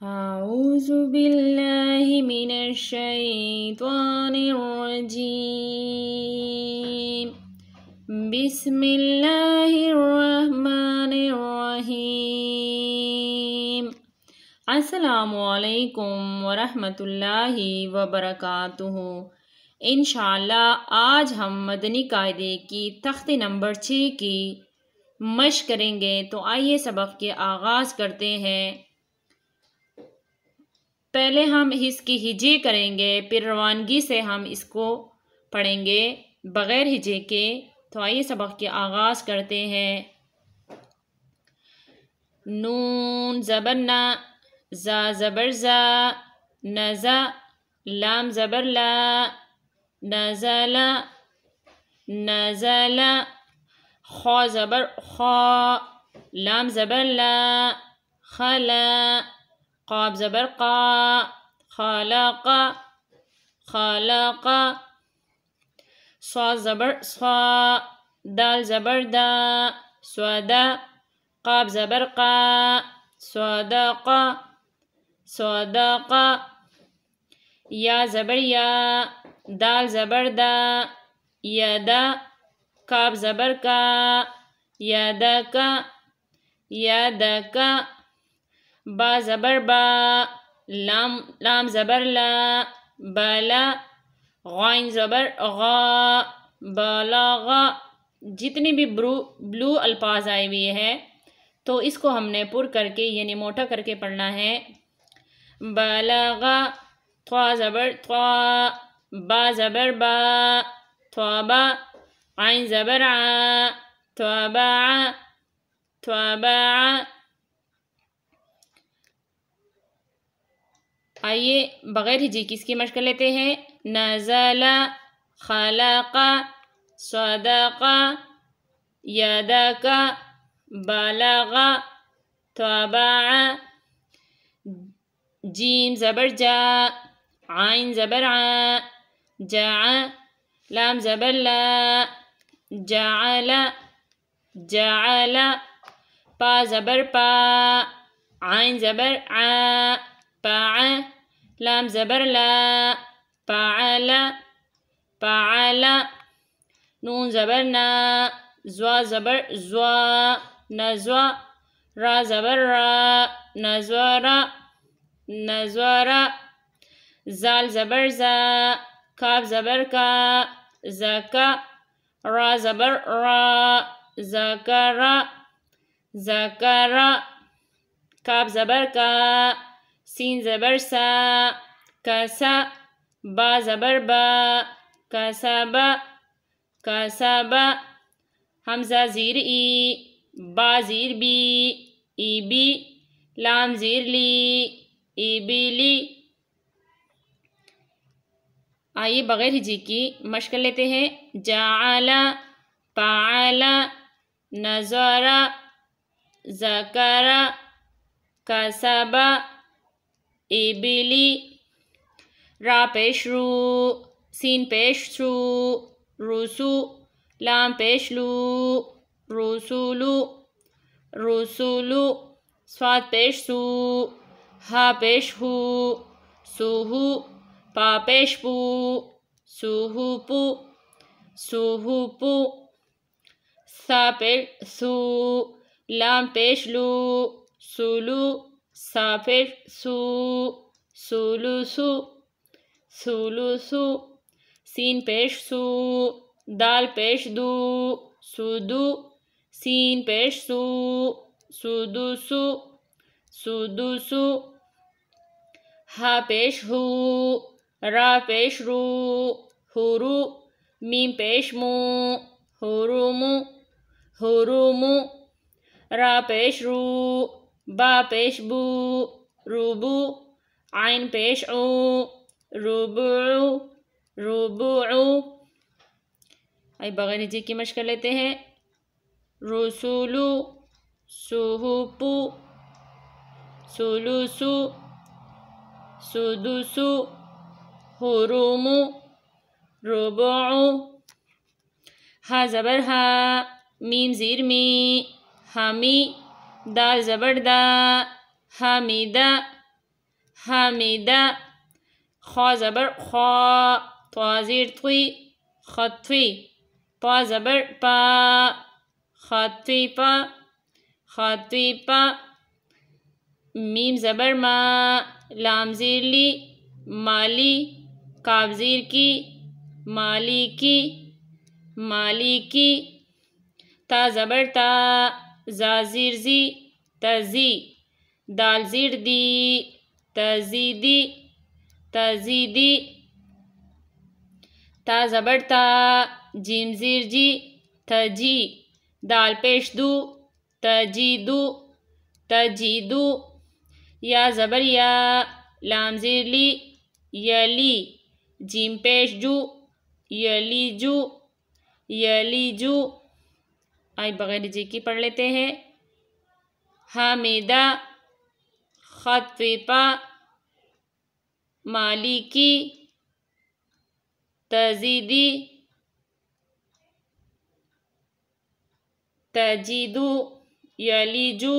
أعوذ بالله من الشيطان الرجيم بسم الله الرحمن الرحیم۔ السلام علیکم ورحمۃ اللہ وبرکاتہ۔ انشاءاللہ آج ہم مدنی قاعدے کی تخت نمبر 6 کی مشق کریں گے، تو آئیے سبق کے آغاز کرتے ہیں۔ پہلے ہم اس کی ہجے کریں گے، پھر روانگی سے ہم اس کو پڑھیں گے بغیر ہجے کے۔ تو آئیے سبق کے آغاز کرتے ہیں۔ نون زبر نا، زا زبر زا، نزا، لام زبر لا، نزلا، نزلا، خا زبر خا، لام زبر لا، خلا، قاف زبر قا، خلق، خلق، صاد زبر صا، دال زبر دا، سودا، قاف زبر قا، صدق، صدق، یا زبر یا، دال زبر دا، یدا، کاف زبر کا، یدک، یدک، با زبر با، لام زبر لا، بلا، غائن زبر غا، بلغ۔ جتنی بھی بلو الفاظ آئے ہوئے ہیں تو اس کو ہم نے پر کر کے یعنی موٹا کر کے پڑھنا ہے۔ بلغ، تھوا زبر تھوا، با زبر با، تھوابا، عین زبر ع، تھوابع، تھوابع۔ آئیے بغیر ہجے کی اس کی مشق کر لیتے ہیں۔ نزل، خلق، صدق، یدک، بلغ، تابع، جیم زبر جا، عین زبر ع، جع، لام زبر لا، جعل، جعل، پا زبر پا، عین زبر ع، پع، لام زبر لا، پعل، پعل، نون زبر نا، زوا زبر زوا، نزوا، را زبر را، نزور، نزور، زال زبر زا، کاف زبر کا، زکا، را زبر را، زکر، زکر، کاف زبر کا، سین زبر سا، کسا، با زبر با، کسب، کسب، حمزہ زیر ای، با زیر بی، ای بی، لام زیر لی، ای بیلی۔ آئیے بغیر ہجے کی مشق کر لیتے ہیں۔ جعل، فعل، نظر، ذکر، کسب، ابلی، را پیش رو، سین پیش سو، رسو، لام پیش لو، رسولو، رسولو، صاد پیش سو، ہا پیش ہو، سوہو، پا پیش پو، سوہوپو، سوہوپو، سا پیش سو، لام پیش لو، سولو، سا پیش سو، سولوسو، سولوسو، سین پیش سو، دال پیش دو، سودو، سین پیش سو، سودوسو، سودوسو، ہا پیش ہو، را پیش رو، ہورو، میم پیش مو، ہورومو، ہورومو، را پیش رو، با پیش بو، روبو، عین پیش او، ربوع، ربوع۔ آئیے بغیر ہجے کی مشق کر لیتے ہیں۔ رسولو، سوہوپو، سولوسو، سدوسو، ہورومو، ربوع، ہا زبر ہا، میم زیر می، ہمی، دال زبر دا، حمیدہ، حمیدہ خا زبر خا طا زیر طوی خطوی پا زبر پا خطوی پا خطوی پا میم زبر ما لام زیر لی مالی کاف زیر کی مالی کی مالی کی تا زبر تا زا زیر زی تزی دال زیر دی تزیدی تزیدی تا زبر تا جیم زیر جی تجی دال پیش دو تجیدو تجیدو یا زبر یا لام زیر لی یلی جیم پیش جو یلیجو یلیجو آئی بغیر جی کی پڑھ لیتے ہیں حمیدہ خطوی پا مالکی تزیدی تجیدو یلیجو